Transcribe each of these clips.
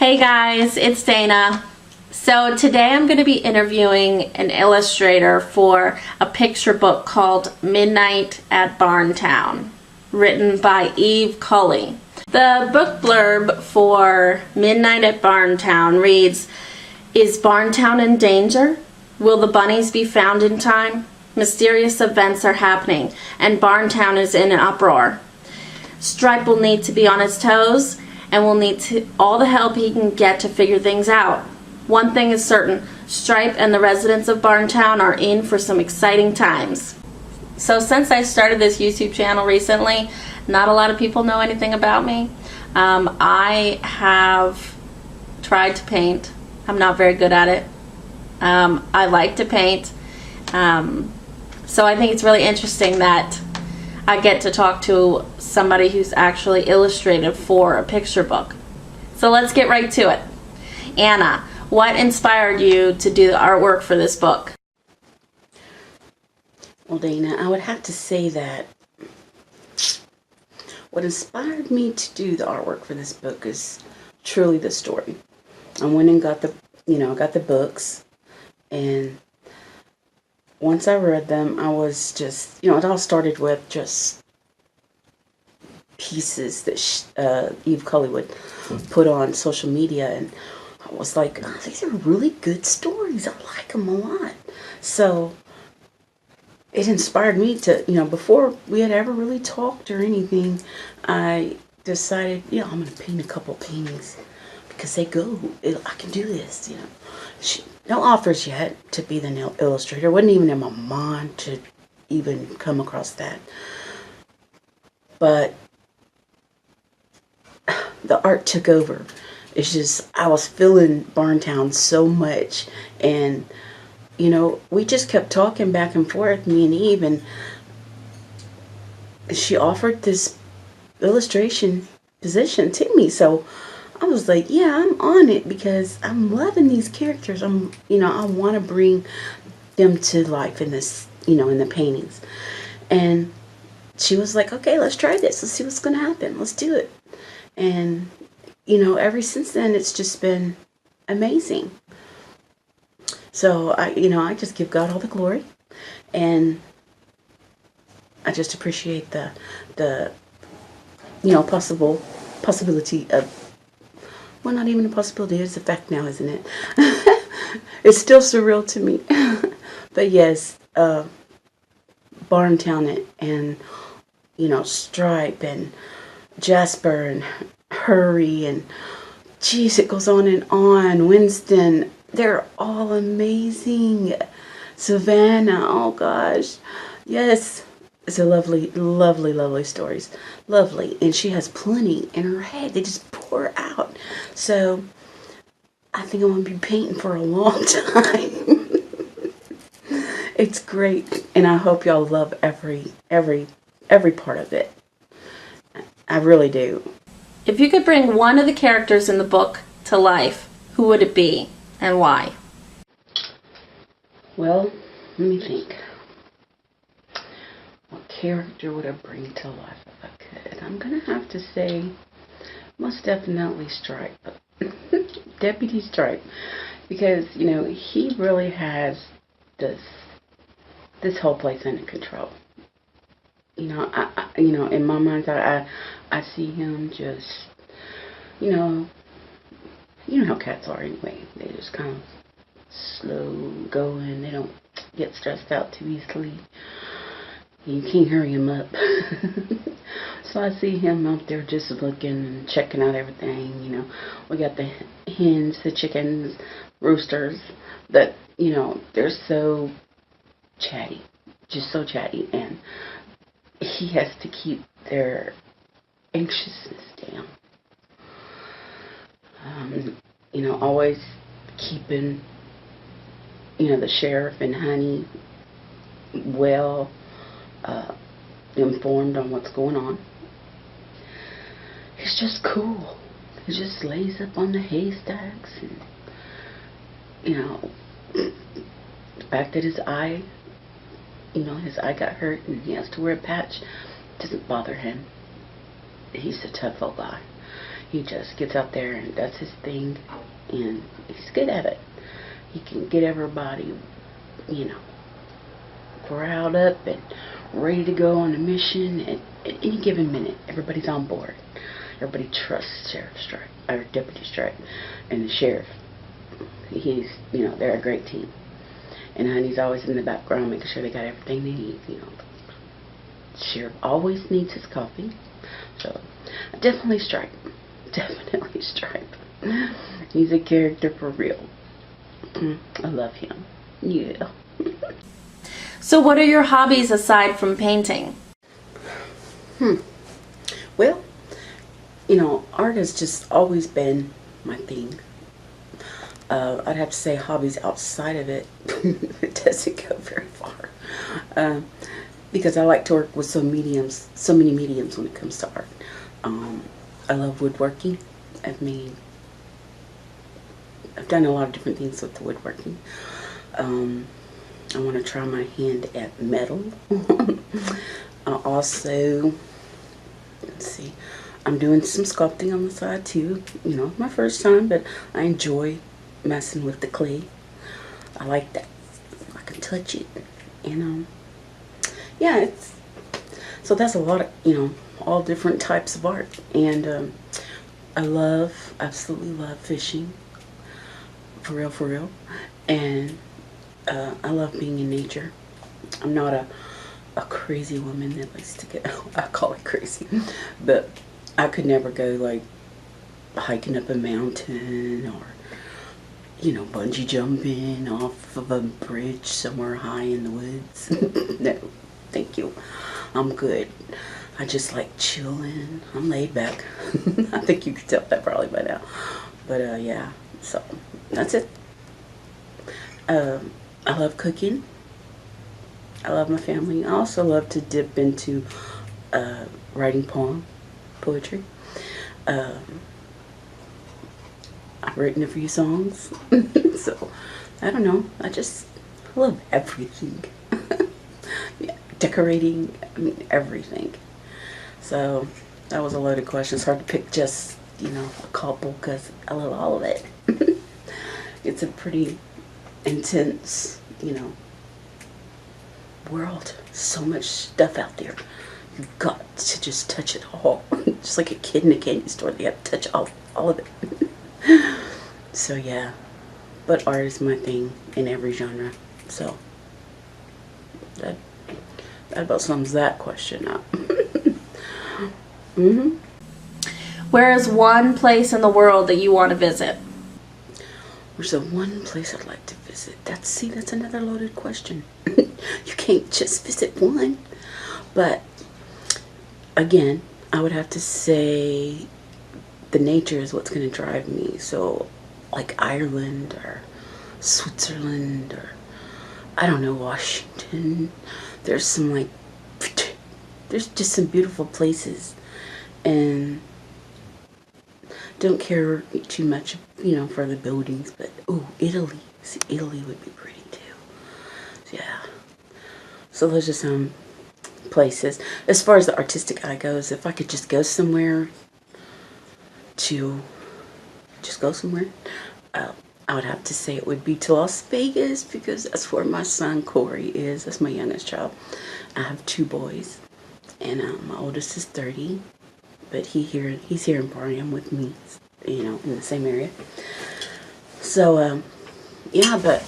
Hey guys, it's Dana. So today I'm going to be interviewing an illustrator for a picture book called Midnight at Barntown, written by Culley. The book blurb for Midnight at Barntown reads, "Is Barntown in danger? Will the bunnies be found in time? Mysterious events are happening, and Barntown is in an uproar. Stripe will need to be on his toes, and will need all the help he can get to figure things out. One thing is certain, Stripe and the residents of Barntown are in for some exciting times." So since I started this YouTube channel recently, not a lot of people know anything about me. I have tried to paint. I'm not very good at it. I like to paint. So I think it's really interesting that I get to talk to somebody who's actually illustrated for a picture book. So let's get right to it. Anna, what inspired you to do the artwork for this book? Well, Dana, I would have to say that what inspired me to do the artwork for this book is truly the story. I went and got the books, and once I read them, I was just, it all started with just pieces that Culley would put on social media, and I was like, oh, these are really good stories. I like them a lot. So it inspired me to, before we had ever really talked or anything, I decided, I'm going to paint a couple paintings because they go, I can do this, No offers yet to be the illustrator. Wasn't even in my mind to even come across that. But the art took over. It's just, I was feeling Barntown so much. And, we just kept talking back and forth, me and Eve. And she offered this illustration position to me. So I was like, yeah, I'm on it because I'm loving these characters. I want to bring them to life in this, in the paintings. And she was like, okay, let's try this. Let's see what's going to happen. Let's do it. And, ever since then, it's just been amazing. So I just give God all the glory, and I just appreciate the possibility of, well, not even a possibility, it's a fact now, isn't it? It's still surreal to me. But yes, Barntown and Stripe and Jasper and Hurry and geez, it goes on and on. Winston, they're all amazing. Savannah, oh gosh. Yes. It's a lovely, lovely, lovely stories. Lovely. And she has plenty in her head. They just pour out. So I think I'm going to be painting for a long time. It's great. And I hope y'all love every part of it. I really do. If you could bring one of the characters in the book to life, who would it be and why? Well, let me think. What character would I bring to life if I could? I'm going to have to say most definitely Stripe. Deputy Stripe. Because, he really has this whole place under control. In my mind's eye, I see him just, you know how cats are anyway. They just kind of slow going. They don't get stressed out too easily. You can't hurry him up. So I see him out there just looking and checking out everything. We got the hens, the chickens, roosters that, they're so chatty, just so chatty. And he has to keep their anxiousness down. Always keeping, the sheriff and Honey well informed on what's going on. He's just cool. He just lays up on the haystacks, and the fact that his eye got hurt and he has to wear a patch doesn't bother him. He's a tough old guy. He just gets out there and does his thing, and he's good at it. He can get everybody, you know, riled up and ready to go on a mission at any given minute. Everybody's on board. Everybody trusts Sheriff Stripe, or Deputy Stripe, and the sheriff. He's, you know, they're a great team. And Honey's always in the background making sure they got everything they need, you know. Sheriff always needs his coffee. So, definitely Stripe. Definitely Stripe. He's a character for real. I love him. Yeah. So what are your hobbies aside from painting? Well, you know, art has just always been my thing. I'd have to say hobbies outside of it, it doesn't go very far. Because I like to work with so many mediums when it comes to art. I love woodworking. I've done a lot of different things with the woodworking. I want to try my hand at metal. Also, let's see, I'm doing some sculpting on the side too. You know, my first time, but I enjoy messing with the clay. I like that. I can touch it, and yeah, so that's a lot of, you know, all different types of art. And I absolutely love fishing, for real. And I love being in nature. I'm not a crazy woman that likes to get, I call it crazy, but I could never go like hiking up a mountain, or, you know, bungee jumping off of a bridge somewhere high in the woods. No, thank you. I'm good. I just like chilling. I'm laid back. I think you can tell that probably by now. But yeah, so that's it. I love cooking. I love my family. I also love to dip into writing poetry. I've written a few songs. So, I don't know. I just love everything. Yeah, decorating, I mean, everything. So, that was a loaded question. It's hard to pick just, you know, a couple, because I love all of it. It's a pretty intense, you know, world. So much stuff out there. You've got to just touch it all. Just like a kid in a candy store, they have to touch all of it. So yeah, but art is my thing in every genre. So that about sums that question up. Where is one place in the world that you want to visit? There's the one place I'd like to visit. That's another loaded question. You can't just visit one. But again, I would have to say the nature is what's going to drive me. So like Ireland or Switzerland, or I don't know, Washington. There's just some beautiful places, and don't care too much, you know, for the buildings. But oh, Italy. See, Italy would be pretty too. Yeah. So those are some places. As far as the artistic eye goes, if I could just go somewhere I would have to say it would be to Las Vegas, because that's where my son Corey is. That's my youngest child. I have 2 boys, and my oldest is 30, but he's here in Birmingham with me, you know, in the same area. So yeah, but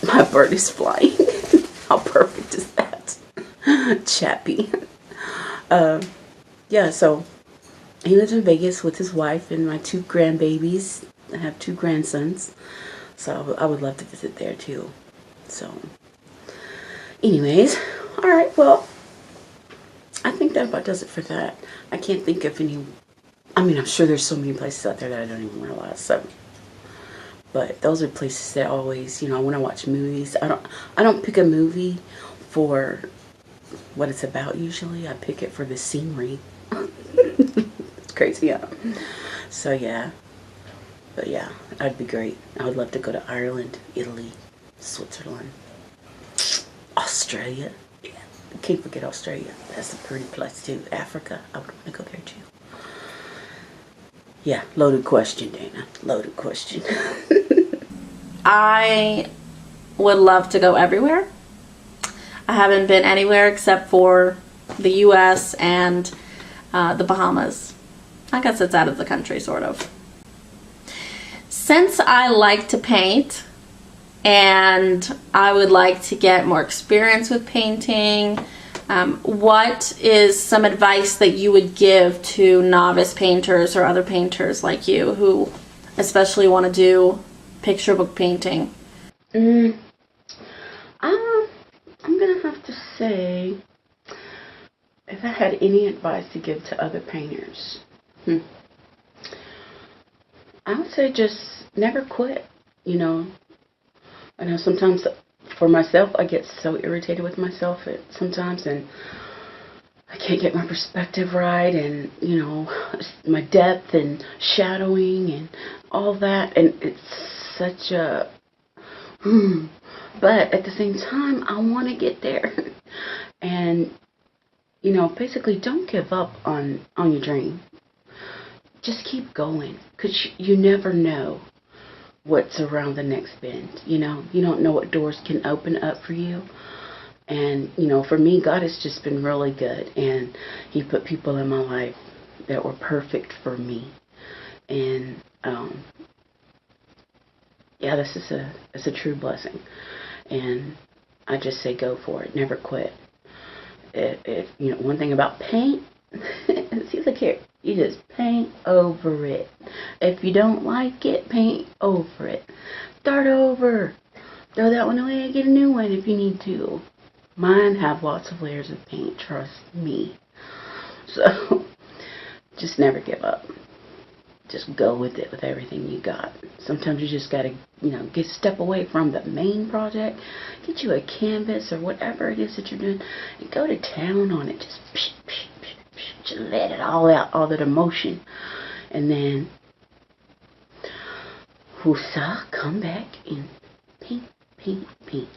my bird is flying. How perfect is that? Chappy. Yeah, so he lives in Vegas with his wife and my 2 grandbabies. I have 2 grandsons, so I would love to visit there too. So anyways, alright, well, I think that about does it for that. I can't think of any, I mean, I'm sure there's so many places out there that I don't even realize, so, but those are places that always, you know, when I watch movies, I don't pick a movie for what it's about usually. I pick it for the scenery. It's crazy, yeah. So yeah. But yeah, that'd be great. I would love to go to Ireland, Italy, Switzerland, Australia. Yeah, can't forget Australia. That's a pretty place too. Africa, I would want to go there too. Yeah, loaded question, Dana. Loaded question. I would love to go everywhere. I haven't been anywhere except for the U.S. and the Bahamas. I guess it's out of the country, sort of. Since I like to paint and I would like to get more experience with painting, what is some advice that you would give to novice painters or other painters like you who especially want to do picture book painting? I'm gonna have to say, if I had any advice to give to other painters, I would say just never quit. You know, I know sometimes for myself, I get so irritated with myself sometimes, and I can't get my perspective right, and you know, my depth and shadowing and all that, and it's such a but at the same time, I want to get there. And you know, basically, don't give up on your dream. Just keep going, because you never know what's around the next bend. You know, you don't know what doors can open up for you. And you know, for me, God has just been really good, and He put people in my life that were perfect for me. And yeah, this is a true blessing. And I just say go for it. Never quit. If you know one thing about paint, see, look here. You just paint over it. If you don't like it, paint over it. Start over. Throw that one away and get a new one if you need to. Mine have lots of layers of paint, trust me. So, just never give up. Just go with it with everything you got. Sometimes you just gotta, you know, step away from the main project. Get you a canvas or whatever it is that you're doing and go to town on it. Just let it all out, all that emotion. And then, whoosah, come back and paint, paint, paint.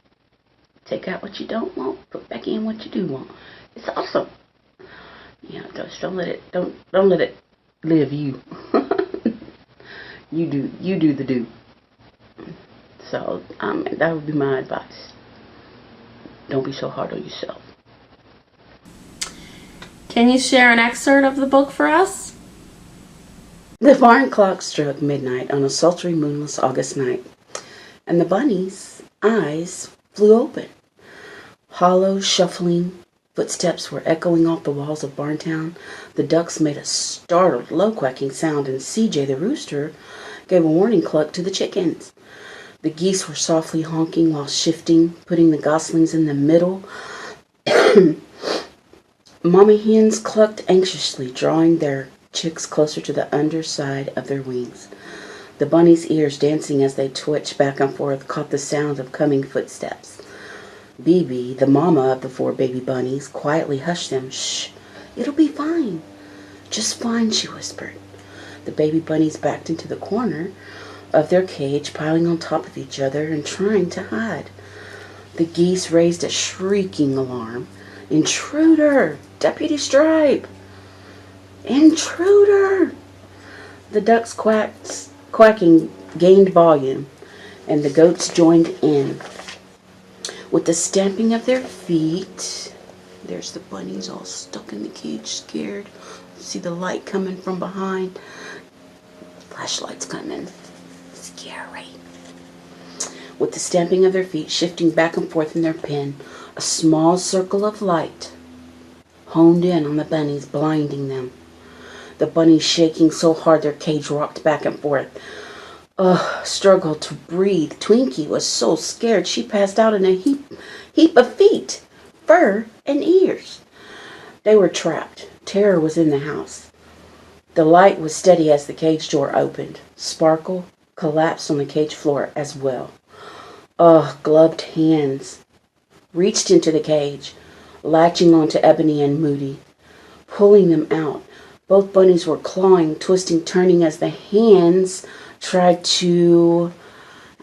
Take out what you don't want, put back in what you do want. It's awesome. You know, just don't let it live you. You do the do. So that would be my advice. Don't be so hard on yourself. Can you share an excerpt of the book for us? The barn clock struck midnight on a sultry, moonless August night, and the bunny's eyes flew open. Hollow, shuffling footsteps were echoing off the walls of Barntown. The ducks made a startled, low-quacking sound, and CJ the rooster gave a warning cluck to the chickens. The geese were softly honking while shifting, putting the goslings in the middle. Mama hens clucked anxiously, drawing their chicks closer to the underside of their wings. The bunny's ears, dancing as they twitched back and forth, caught the sound of coming footsteps. Bebe, the mama of the 4 baby bunnies, quietly hushed them. "Shh, it'll be fine. Just fine," she whispered. The baby bunnies backed into the corner of their cage, piling on top of each other and trying to hide. The geese raised a shrieking alarm. "Intruder! Deputy Stripe! Intruder!" The ducks' quacking gained volume, and the goats joined in. With the stamping of their feet, there's the bunnies all stuck in the cage, scared. See the light coming from behind. Flashlights coming. Scary. With the stamping of their feet, shifting back and forth in their pen, a small circle of light honed in on the bunnies, blinding them. The bunnies shaking so hard their cage rocked back and forth. Struggled to breathe. Twinkie was so scared she passed out in a heap of feet, fur, and ears. They were trapped. Terror was in the house. The light was steady as the cage door opened. Sparkle collapsed on the cage floor as well. Gloved hands reached into the cage, latching onto Ebony and Moody, pulling them out. Both bunnies were clawing, twisting, turning as the hands tried to...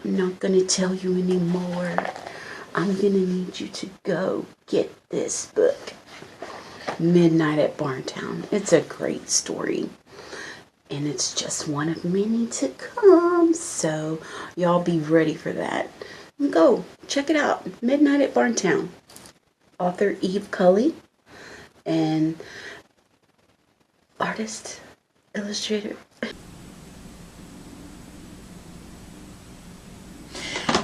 "I'm not going to tell you anymore. I'm going to need you to go get this book." Midnight at Barntown. It's a great story. and it's just one of many to come. So y'all be ready for that. Go check it out. Midnight at Barntown. Author Eve Culley and artist, illustrator.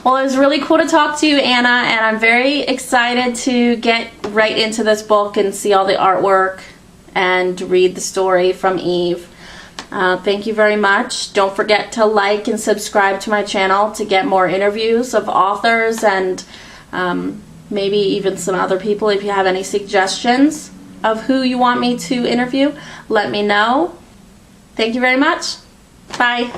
Well, it was really cool to talk to you, Anna, and I'm very excited to get right into this book and see all the artwork and read the story from Eve. Thank you very much. Don't forget to like and subscribe to my channel to get more interviews of authors and maybe even some other people. If you have any suggestions of who you want me to interview, let me know. Thank you very much. Bye.